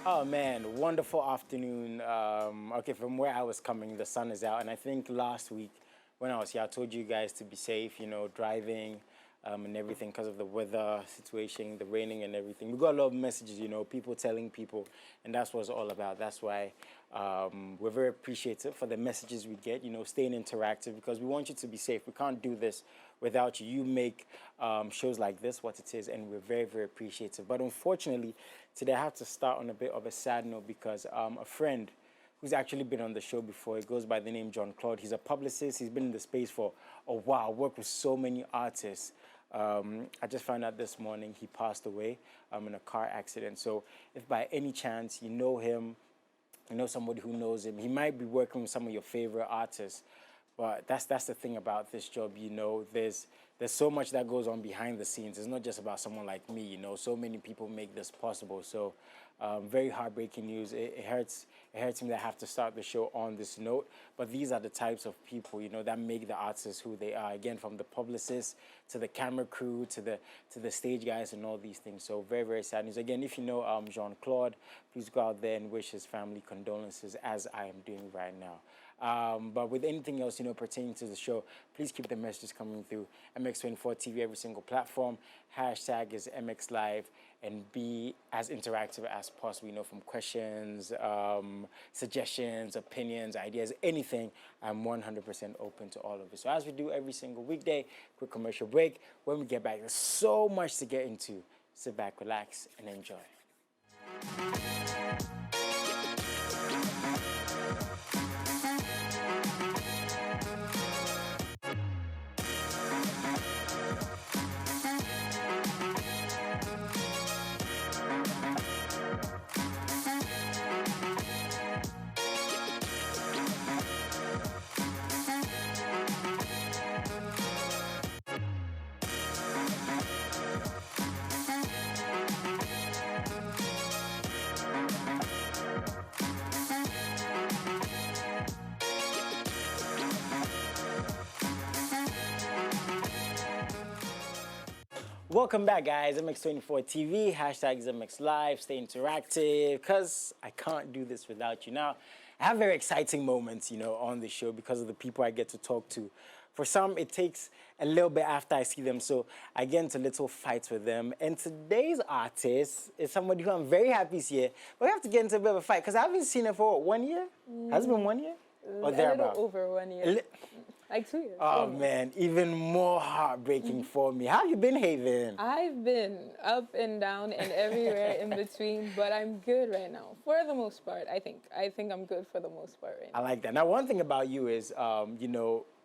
Oh man, wonderful afternoon. Okay, from where I was coming, the sun is out, and I think last week when I was here, I told you guys to be safe, driving and everything because of the weather situation, the raining and everything. We got a lot of messages, people telling people, and that's what it's all about. That's why we're very appreciative for the messages we get, staying interactive because we want you to be safe. We can't do this without you. You make shows like this what it is, and we're very, very appreciative. But unfortunately, today I have to start on a bit of a sad note because a friend who's actually been on the show before, he goes by the name John Claude. He's a publicist. He's been in the space for a while, worked with so many artists. I just found out this morning he passed away in a car accident. So if by any chance you know him, you know somebody who knows him, he might be working with some of your favorite artists. But that's the thing about this job, there's so much that goes on behind the scenes. It's not just about someone like me, so many people make this possible. So very heartbreaking news. It hurts me that I have to start the show on this note. But these are the types of people, that make the artists who they are. Again, from the publicists to the camera crew to the stage guys and all these things. So very, very sad news. Again, if you know Jean Claude, please go out there and wish his family condolences as I am doing right now. But with anything else, pertaining to the show, please keep the messages coming through. MX24 TV, every single platform. Hashtag is MXLIVE, and be as interactive as possible, from questions, suggestions, opinions, ideas, anything. I'm 100% open to all of it. So as we do every single weekday, quick commercial break. When we get back, there's so much to get into. Sit back, relax, and enjoy. Welcome back, guys. MX24 TV, hashtag is MXLive, stay interactive, because I can't do this without you. Now, I have very exciting moments, on the show because of the people I get to talk to. For some, it takes a little bit after I see them, so I get into little fights with them. And today's artist is somebody who I'm very happy is here, but we have to get into a bit of a fight, because I haven't seen her for, 1 year? Has it been 1 year? Or thereabout? A little over 1 year. Like 2 years. Oh, man, even more heartbreaking for me. How have you been, Haeven? I've been up and down and everywhere in between, but I'm good right now. For the most part, I think. I think I'm good for the most part right now. I like that. Now, one thing about you is,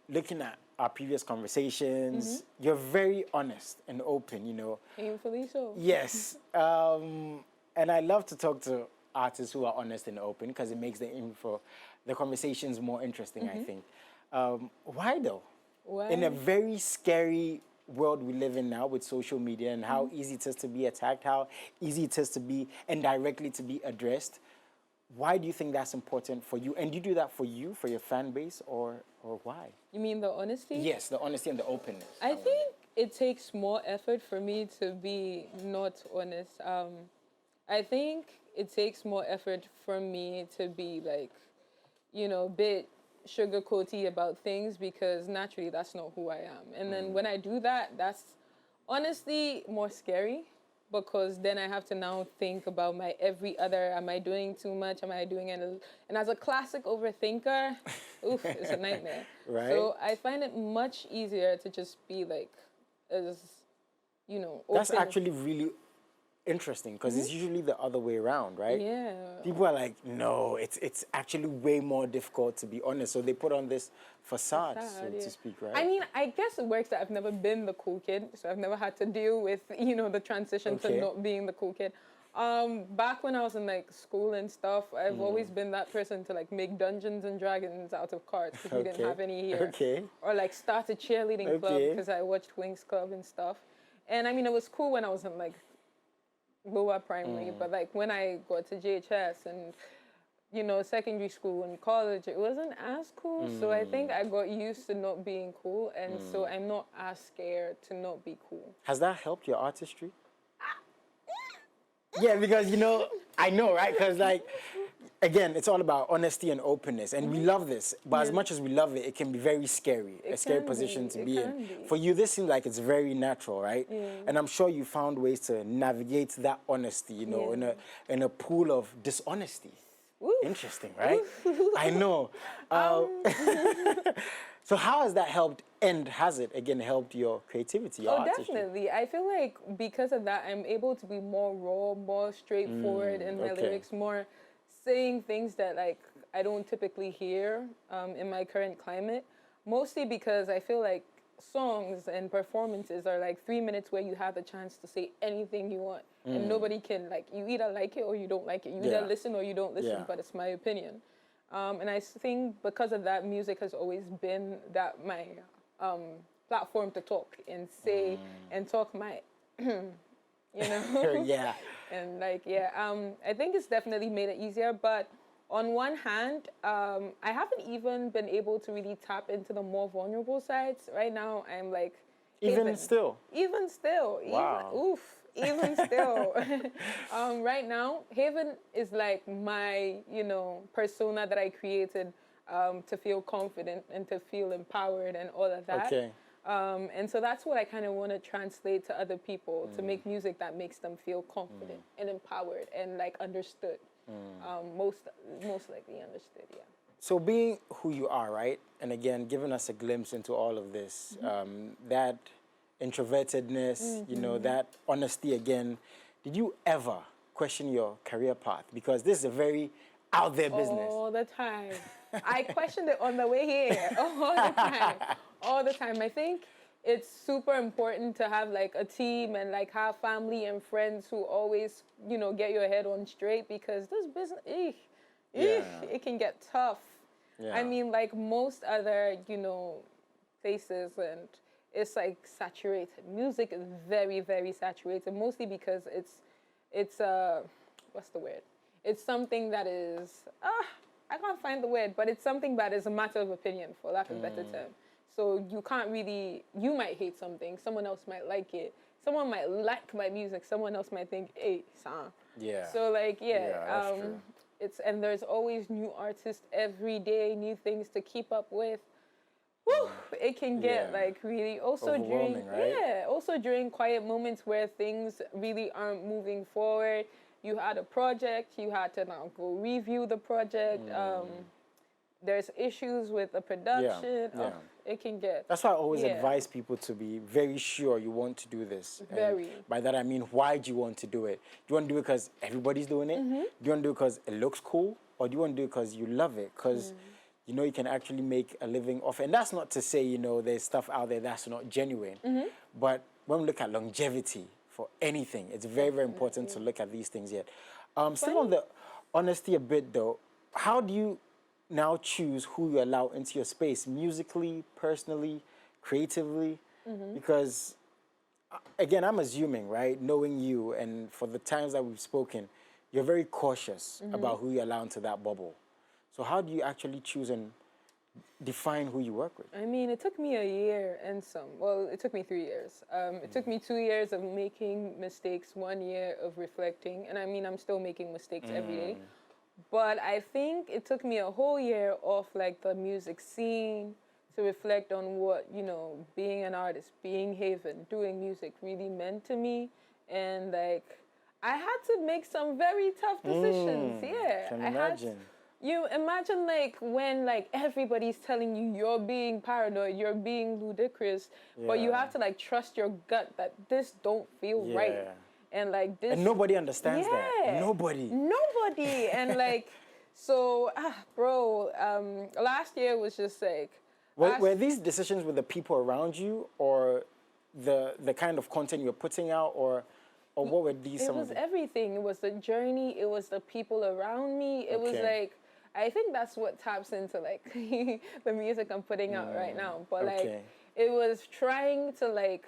looking at our previous conversations, you're very honest and open, Painfully so. Yes. And I love to talk to artists who are honest and open because it makes the conversations more interesting, I think. Why though? Why? In a very scary world we live in now with social media and how easy it is to be attacked, how easy it is to be indirectly to be addressed, why do you think that's important for you? And do you do that for you, for your fan base, or why? You mean the honesty? Yes, the honesty and the openness. I think it takes more effort for me to be not honest. I think it takes more effort for me to be like, bit sugarcoaty about things because naturally that's not who I am. And then when I do that, that's honestly more scary because then I have to now think about my every other, am I doing too much? Am I doing it? And as a classic overthinker, oof, it's a nightmare. Right. So I find it much easier to just be like, as, open. That's actually really interesting because it's usually the other way around, right? Yeah. People are like, no, it's actually way more difficult to be honest. So they put on this facade, so to speak, right? I mean, I guess it works that I've never been the cool kid, so I've never had to deal with, the transition to not being the cool kid. Back when I was in like school and stuff, I've always been that person to like make Dungeons and Dragons out of cards because we didn't have any here. Or like start a cheerleading club because I watched Wings Club and stuff. And I mean, it was cool when I was in like lower primary, but like when I got to JHS and secondary school and college, it wasn't as cool. So I think I got used to not being cool, and so I'm not as scared to not be cool. Has that helped your artistry? Yeah, because I know, right? Because like, again, it's all about honesty and openness, and we love this. But as much as we love it, it can be very scary, a scary position to be in. For you, this seems like it's very natural, right? And I'm sure you found ways to navigate that honesty, you know, in a pool of dishonesty. Oof. Interesting, right? I know. So how has that helped, and has it, again, helped your creativity, your artistry? Definitely. I feel like because of that, I'm able to be more raw, more straightforward in my lyrics, more saying things that, like, I don't typically hear in my current climate. Mostly because I feel like songs and performances are like 3 minutes where you have the chance to say anything you want. And nobody can, like, you either like it or you don't like it. You either listen or you don't listen, but it's my opinion. And I think because of that, music has always been that my platform to talk and say and talk my, you know? Yeah. And like, I think it's definitely made it easier. But on one hand, I haven't even been able to really tap into the more vulnerable sides. Right now, I'm like, Even still? Even still. Wow. Even still. Right now, Haeven is like my, you know, persona that I created to feel confident and to feel empowered and all of that. Okay. And so that's what I kind of want to translate to other people, to make music that makes them feel confident and empowered and like understood. Most likely understood, yeah. So being who you are, right? And again, giving us a glimpse into all of this, that introvertedness, you know, that honesty again. Did you ever question your career path? Because this is a very out there business. All the time. I questioned it on the way here. All the time. All the time. I think it's super important to have like a team and like have family and friends who always, you know, get your head on straight, because this business, it can get tough. Yeah. I mean, like most other, you know, places, and it's like saturated. Music is very, very saturated, mostly because it's what's the word? It's something that is, I can't find the word, but it's something that is a matter of opinion, for lack of a better term. So you can't really, you might hate something, someone else might like it. Someone might like my music, someone else might think, hey, son. Yeah. So like, that's true. and there's always new artists every day, new things to keep up with. Whew, it can get like really, also during, right? Also during quiet moments where things really aren't moving forward. You had a project, you had to now go review the project. There's issues with the production. It can get. That's why I always advise people to be very sure you want to do this. Very. And by that I mean, why do you want to do it? Do you want to do it because everybody's doing it? Do you want to do it because it looks cool? Or do you want to do it because you love it? Because you know you can actually make a living off it. And that's not to say, you know, there's stuff out there that's not genuine. But when we look at longevity for anything, it's very, very important to look at these things yet. Still on the honesty a bit though, how do you now choose who you allow into your space, musically, personally, creatively? Because again, I'm assuming, right, knowing you, and for the times that we've spoken, you're very cautious about who you allow into that bubble. So how do you actually choose and define who you work with? I mean, it took me a year and some. Well, it took me 3 years. It took me 2 years of making mistakes, 1 year of reflecting. And I mean, I'm still making mistakes every day. But I think it took me a whole year off like the music scene to reflect on what, you know, being an artist, being Haeven, doing music really meant to me. And like, I had to make some very tough decisions. Can imagine. You imagine like when like everybody's telling you you're being paranoid, you're being ludicrous, but you have to like trust your gut that this don't feel right. And like this, and nobody understands that. Nobody. And like, so, bro, last year was just like. Were these decisions with the people around you, or the kind of content you're putting out, or what were these? It was everything. It was the journey. It was the people around me. It was like, I think that's what taps into like the music I'm putting out right now. But like, it was trying to like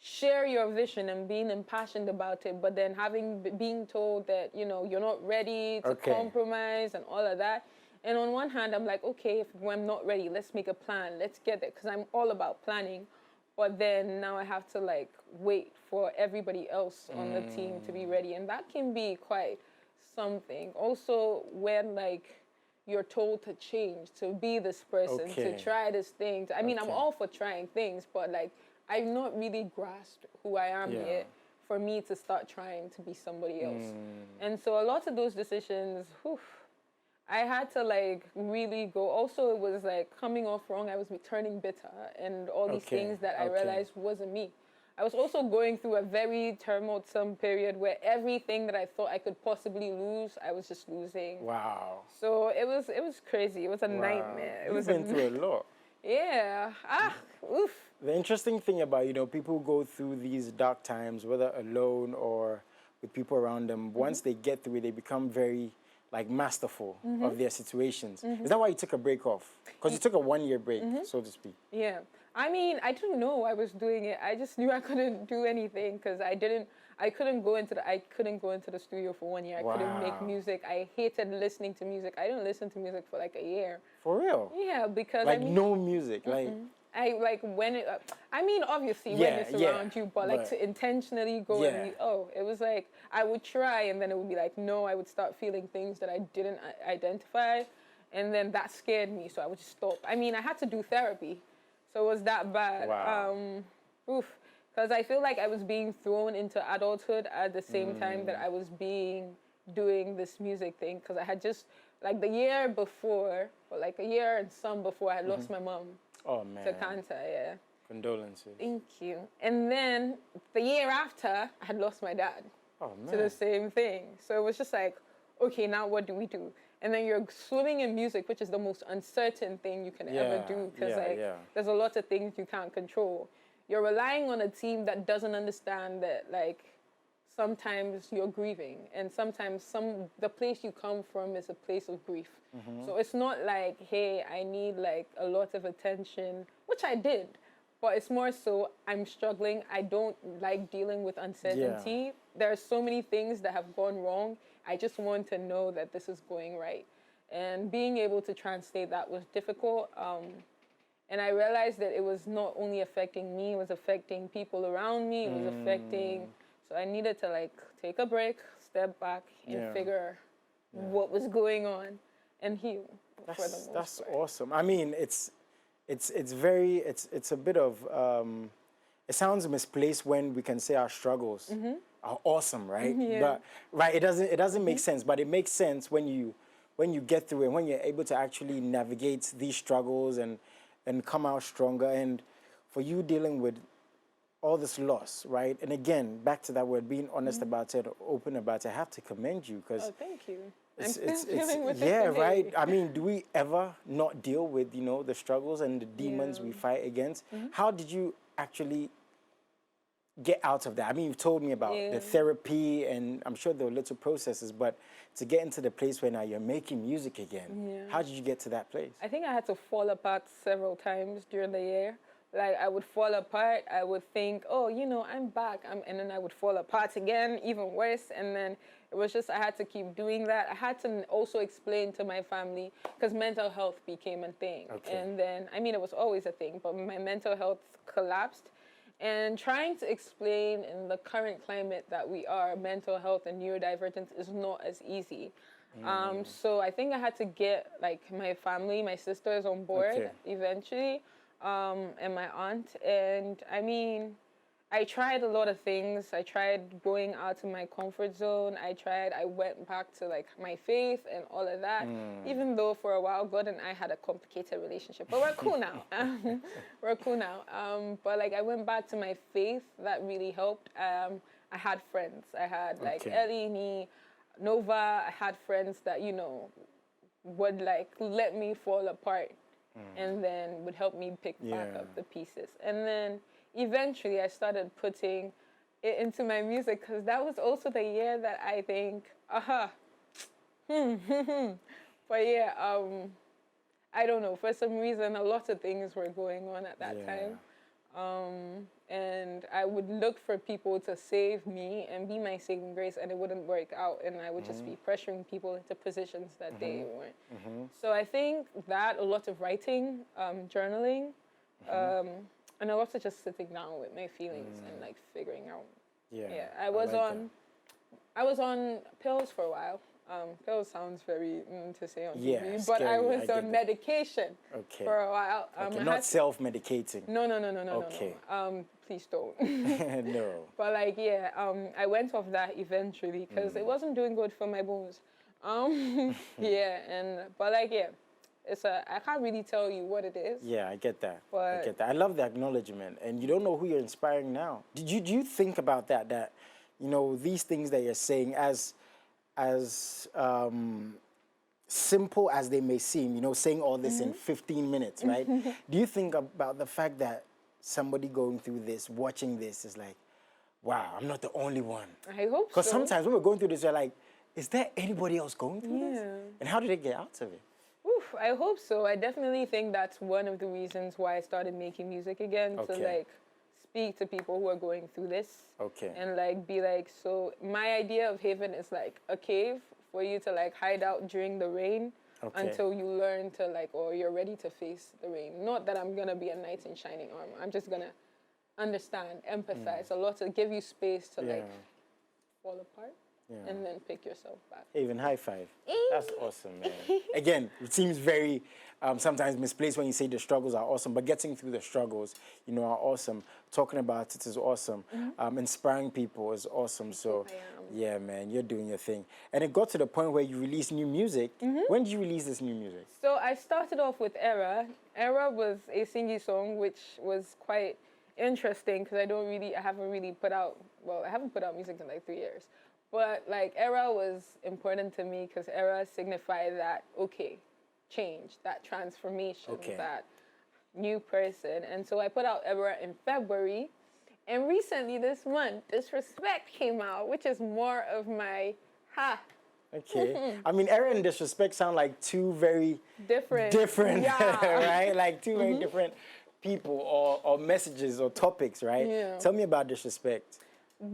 share your vision and being impassioned about it, but then being told that, you know, you're not ready to compromise and all of that. And on one hand, I'm like, okay, if I'm not ready, let's make a plan. Let's get there, because I'm all about planning. But then now I have to like wait for everybody else on the team to be ready. And that can be quite something. Also, when like you're told to change, to be this person, to try this thing. I mean, I'm all for trying things, but like I've not really grasped who I am yet for me to start trying to be somebody else. And so a lot of those decisions, I had to like really go. Also, it was like coming off wrong. I was turning bitter and all these things that I realized wasn't me. I was also going through a very tumultuous period where everything that I thought I could possibly lose, I was just losing. Wow. So it was crazy. It was a nightmare. You've been through a lot. Yeah. Oof. The interesting thing about, people go through these dark times, whether alone or with people around them, once they get through it, they become very like masterful of their situations. Is that why you took a break off? Because you took a 1-year break, so to speak. Yeah. I mean, I didn't know I was doing it. I just knew I couldn't do anything because I couldn't go into the studio for 1 year. I couldn't make music. I hated listening to music. I didn't listen to music for like a year. For real? Yeah, because like no music, like. I like when it. I mean, obviously when it's around you, but like to intentionally go and it was like I would try, and then it would be like no. I would start feeling things that I didn't identify, and then that scared me, so I would just stop. I mean, I had to do therapy. So it was that bad. Wow. Because I feel like I was being thrown into adulthood at the same time that I was doing this music thing. Because I had just, like the year before, or like a year and some before, I had lost my mom. Oh, man. To cancer, yeah. Condolences. Thank you. And then the year after, I had lost my dad. Oh, man. To the same thing. So it was just like, okay, now what do we do? And then you're swimming in music, which is the most uncertain thing you can ever do. Because there's a lot of things you can't control. You're relying on a team that doesn't understand that, like, sometimes you're grieving. And sometimes the place you come from is a place of grief. So it's not like, hey, I need, like, a lot of attention, which I did. But it's more so I'm struggling. I don't like dealing with uncertainty. There are so many things that have gone wrong. I just want to know that this is going right. And being able to translate that was difficult. And I realized that it was not only affecting me, it was affecting people around me. It was affecting... So I needed to, like, take a break, step back, and figure what was going on and heal for the most part. That's awesome. I mean, it's a bit of... it sounds misplaced when we can say our struggles are awesome, right? But it doesn't make sense. But it makes sense when you get through it, when you're able to actually navigate these struggles and come out stronger. And for you dealing with all this loss, right? And again, back to that word, being honest about it, open about it. I have to commend you because thank you. I'm still dealing with it yeah, today. right. I mean, do we ever not deal with the struggles and the demons we fight against? How did you actually get out of that? I mean, you've told me about the therapy, and I'm sure there were little processes, but to get into the place where now you're making music again, how did you get to that place? I think I had to fall apart several times during the year. Like, I would fall apart, I would think, oh, I'm back, and then I would fall apart again, even worse, and then it was just, I had to keep doing that. I had to also explain to my family, because mental health became a thing. And then, I mean, it was always a thing, but my mental health collapsed. And trying to explain in the current climate that we are, mental health and neurodivergence is not as easy. So I think I had to get, like, my family, my sisters on board eventually. And my aunt, and I mean, I tried a lot of things. I tried going out of my comfort zone. I went back to like my faith and all of that, even though for a while God and I had a complicated relationship, but we're cool now. We're cool now. But like I went back to my faith. That really helped. I had friends. I had like Ellie, Nova. I had friends that, would like let me fall apart. And then would help me pick back up the pieces. And then eventually I started putting it into my music because that was also the year that I think, But yeah, I don't know, for some reason a lot of things were going on at that time. And I would look for people to save me and be my saving grace, and it wouldn't work out, and I would just be pressuring people into positions that they weren't. So I think that, a lot of writing, journaling, and a lot of just sitting down with my feelings and like figuring out. I was on pills for a while. Pill sounds very to say on Yeah, TV, but I scary, was I get on that. medication Okay. for a while. Okay, I not had self-medicating. no, Okay. no. Please don't. No. But like, yeah, I went off that eventually because it wasn't doing good for my bones. Yeah, but like, yeah, I can't really tell you what it is. Yeah, I get that. I But get that. I love the acknowledgement, and you don't know who you're inspiring now. Do you think about that? That, you know, these things that you're saying, as simple as they may seem, you know, saying all this in 15 minutes, right? Do you think about the fact that somebody going through this, watching this, is like, wow, I'm not the only one? I hope so. Because sometimes when we're going through this, we're like, is there anybody else going through this? Yeah. And how did they get out of it? Oof, I hope so. I definitely think that's one of the reasons why I started making music again, to Okay. like speak to people who are going through this. Okay. And like be like, so my idea of Haven is like a cave for you to like hide out during the rain Okay. until you learn to like, or you're ready to face the rain. Not that I'm gonna be a knight in shining armor. I'm just gonna understand, empathize a lot, to give you space to like fall apart. Yeah. And then pick yourself back. Even high five. That's awesome, man. Again, it seems very sometimes misplaced when you say the struggles are awesome, but getting through the struggles, you know, are awesome. Talking about it is awesome. Inspiring people is awesome. So, I am. yeah, man, you're doing your thing. And it got to the point where you released new music. When did you release this new music? So I started off with Era. Era was a singy song, which was quite interesting because I haven't put out music in like 3 years. But like Era was important to me because Era signified that, okay, change, that transformation, that new person. And so I put out Era in February. And recently this month, Disrespect came out, which is more of my, Okay. I mean, Era and Disrespect sound like two very different, right? Like two very different people or messages or topics, right? Yeah. Tell me about Disrespect.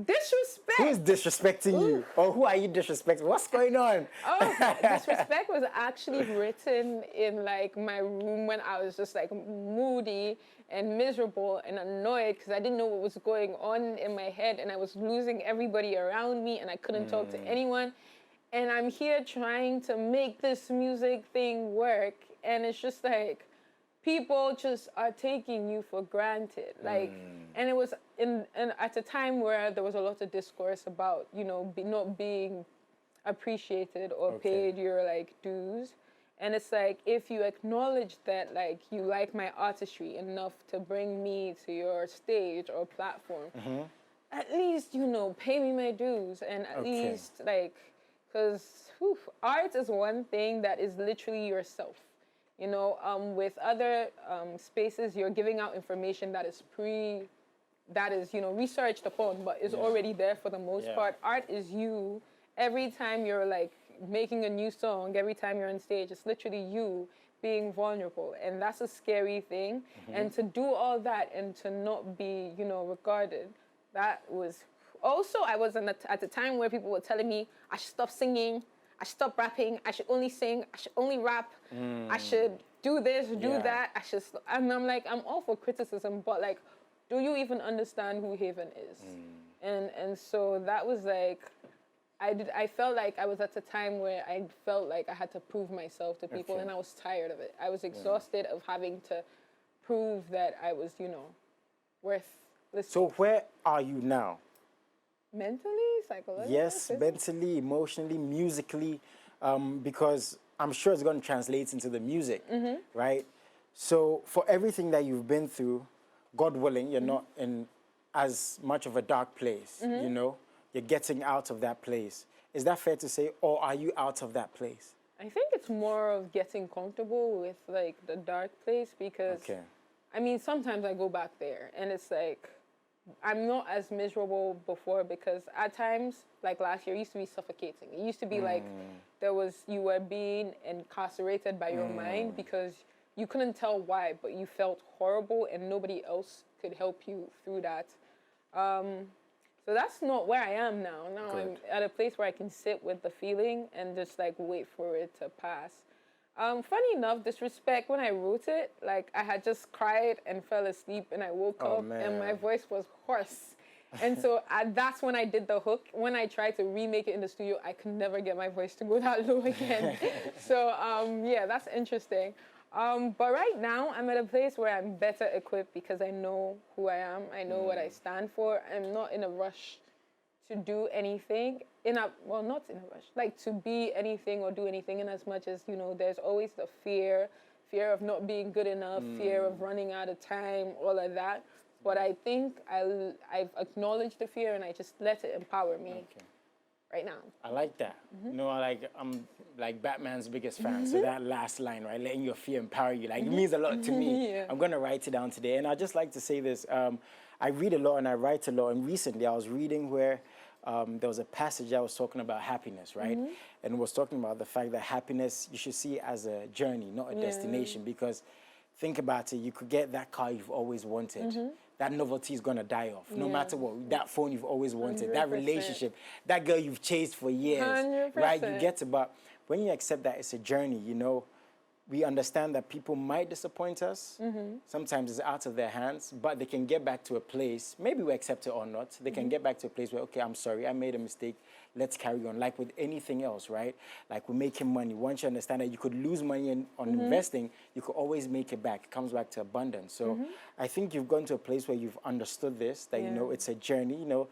Disrespect. Who is disrespecting you? Or who are you disrespecting? What's going on? Oh, Disrespect was actually written in like my room when I was just like moody and miserable and annoyed because I didn't know what was going on in my head, and I was losing everybody around me and I couldn't talk to anyone. And I'm here trying to make this music thing work, and it's just like people just are taking you for granted. Like, and it was at a time where there was a lot of discourse about, you know, not being appreciated or paid your like dues. And it's like, if you acknowledge that, like, you like my artistry enough to bring me to your stage or platform, at least, you know, pay me my dues. And at least, like, because art is one thing that is literally yourself. You know, with other spaces, you're giving out information that is you know, researched upon, but is already there for the most part. Art is you. Every time you're like making a new song, every time you're on stage, it's literally you being vulnerable. And that's a scary thing. And to do all that and to not be, you know, regarded, that was... Also, I was at the time where people were telling me I should stop singing, I should stop rapping, I should only sing, I should only rap, I should do this, do that, and I'm like, I'm all for criticism, but like, do you even understand who Haven is? And so that was like, I felt like I was at a time where I felt like I had to prove myself to people, and I was tired of it. I was exhausted of having to prove that I was, you know, worth listening. So where are you now? Mentally, psychologically? Yes, mentally, emotionally, musically, because I'm sure it's going to translate into the music, right? So for everything that you've been through, God willing, you're not in as much of a dark place, you know? You're getting out of that place. Is that fair to say, or are you out of that place? I think it's more of getting comfortable with, like, the dark place because, I mean, sometimes I go back there and it's like, I'm not as miserable before because at times, like last year, it used to be suffocating. It used to be like you were being incarcerated by your mind because you couldn't tell why, but you felt horrible and nobody else could help you through that. So that's not where I am now. Now I'm at a place where I can sit with the feeling and just like wait for it to pass. Funny enough, Disrespect, when I wrote it, like I had just cried and fell asleep and I woke up and my voice was hoarse. And so that's when I did the hook. When I tried to remake it in the studio, I could never get my voice to go that low again. So yeah, that's interesting. But right now, I'm at a place where I'm better equipped because I know who I am. I know what I stand for. I'm not in a rush to do anything. Well, not in a rush. Like to be anything or do anything. And as much as, you know, there's always the fear of not being good enough, fear of running out of time, all of that. But I think I've acknowledged the fear and I just let it empower me right now. I like that. You know, I'm like Batman's biggest fan. So that last line, right, letting your fear empower you, like it means a lot to me. I'm gonna write it down today. And I just like to say this. I read a lot and I write a lot. And recently I was reading where there was a passage that was talking about happiness, right? And it was talking about the fact that happiness you should see as a journey, not a destination. Because think about it, you could get that car you've always wanted. That novelty is gonna die off, no matter what. That phone you've always wanted, 100%. That relationship, that girl you've chased for years, 100%. Right? You get it, but when you accept that it's a journey, you know, we understand that people might disappoint us. Sometimes it's out of their hands, but they can get back to a place, maybe we accept it or not, they can get back to a place where, okay, I'm sorry, I made a mistake, let's carry on. Like with anything else, right? Like we're making money. Once you understand that you could lose money on investing, you could always make it back. It comes back to abundance. So I think you've gone to a place where you've understood this, that, you know, it's a journey, you know,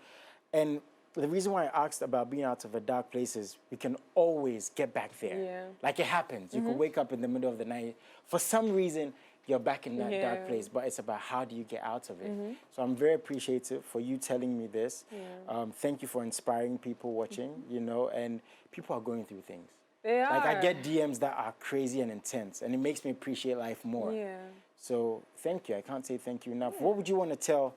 and the reason why I asked about being out of a dark place is we can always get back there. Like it happens. You can wake up in the middle of the night. For some reason, you're back in that dark place, but it's about how do you get out of it. So I'm very appreciative for you telling me this. Thank you for inspiring people watching, you know, and people are going through things. They are. Like I get DMs that are crazy and intense, and it makes me appreciate life more. So thank you. I can't say thank you enough. What would you want to tell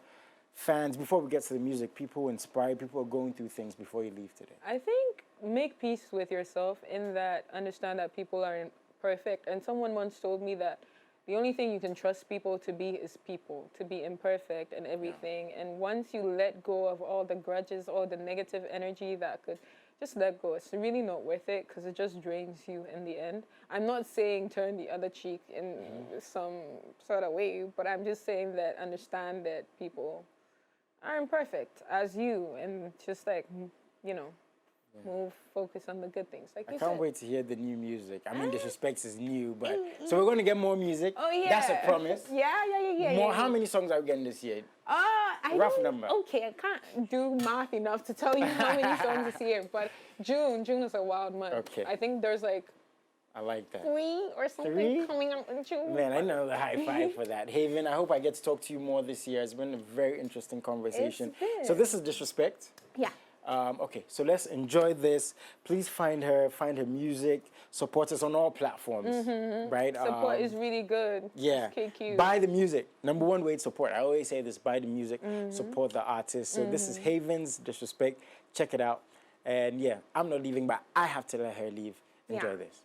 fans, before we get to the music, people who inspire, people who are going through things before you leave today? I think make peace with yourself in that understand that people are imperfect. And someone once told me that the only thing you can trust people to be is people, to be imperfect and everything. And once you let go of all the grudges, all the negative energy that could just let go. It's really not worth it because it just drains you in the end. I'm not saying turn the other cheek in some sort of way, but I'm just saying that understand that people are imperfect as you, and just like, you know, focus on the good things. Like I can't wait to hear the new music. I mean, Disrespect is new, but so we're going to get more music. Oh yeah, that's a promise. Yeah. More. How many songs are we getting this year? Rough number. Okay, I can't do math enough to tell you how many songs this year, but June is a wild month. Okay. I think there's like I like that. 3 or something coming out in June. Man, I know the high five for that. Haeven, I hope I get to talk to you more this year. It's been a very interesting conversation. So this is Disrespect. Yeah. Okay, so let's enjoy this. Please find her music, support us on all platforms, right? Support is really good. Yeah. KQ. Buy the music. Number one way to support. I always say this, buy the music, support the artist. So this is Haeven's Disrespect. Check it out. And yeah, I'm not leaving, but I have to let her leave. Enjoy this.